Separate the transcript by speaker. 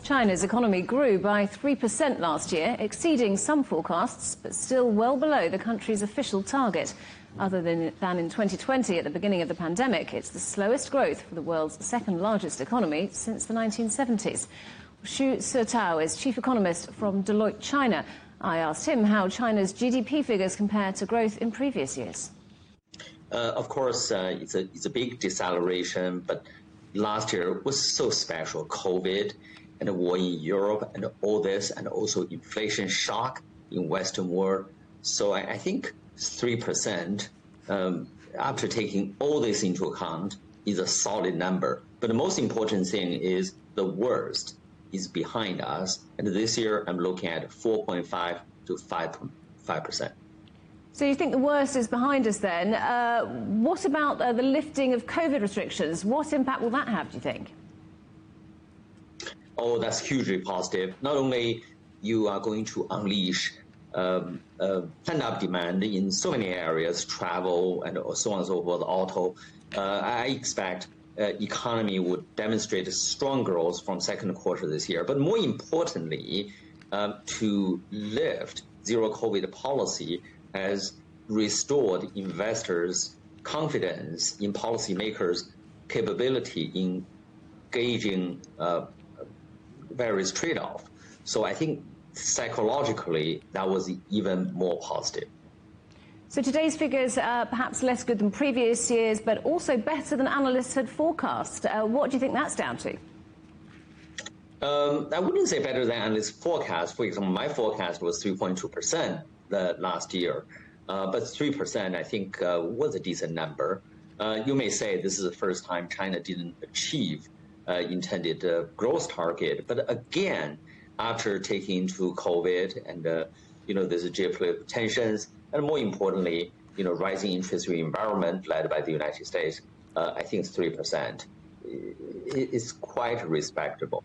Speaker 1: China's economy grew by 3% last year, exceeding some forecasts, but still well below the country's official target. Other than in 2020, at the beginning of the pandemic, it's the slowest growth for the world's second largest economy since the 1970s. Xu Sitao is chief economist from Deloitte China. I asked him how China's GDP figures compare to growth in previous years.
Speaker 2: Of course, it's a big deceleration, but last year was so special. COVID and the war in Europe and all this, and also inflation shock in Western world. So I think 3%, after taking all this into account, is a solid number. But the most important thing is the worst is behind us. And this year, I'm looking at 4.5 to 5%.
Speaker 1: So you think the worst is behind us then. What about the lifting of COVID restrictions? What impact will that have, do you think?
Speaker 2: Oh, that's hugely positive. Not only you are going to unleash pent-up demand in so many areas, travel and so on and so forth, auto. I expect economy would demonstrate strong growth from second quarter this year. But more importantly, to lift zero COVID policy has restored investors' confidence in policymakers' capability in gauging various trade-offs. So I think psychologically that was even more positive.
Speaker 1: So today's figures are perhaps less good than previous years, but also better than analysts had forecast. What do you think that's down to?
Speaker 2: I wouldn't say better than analysts' forecast. For example, my forecast was 3.2% last year, but 3% I think was a decent number. You may say this is the first time China didn't achieve intended growth target, but again, after taking into COVID and there's geopolitical tensions, and more importantly, rising interest rate environment led by the United States, I think 3% is quite respectable.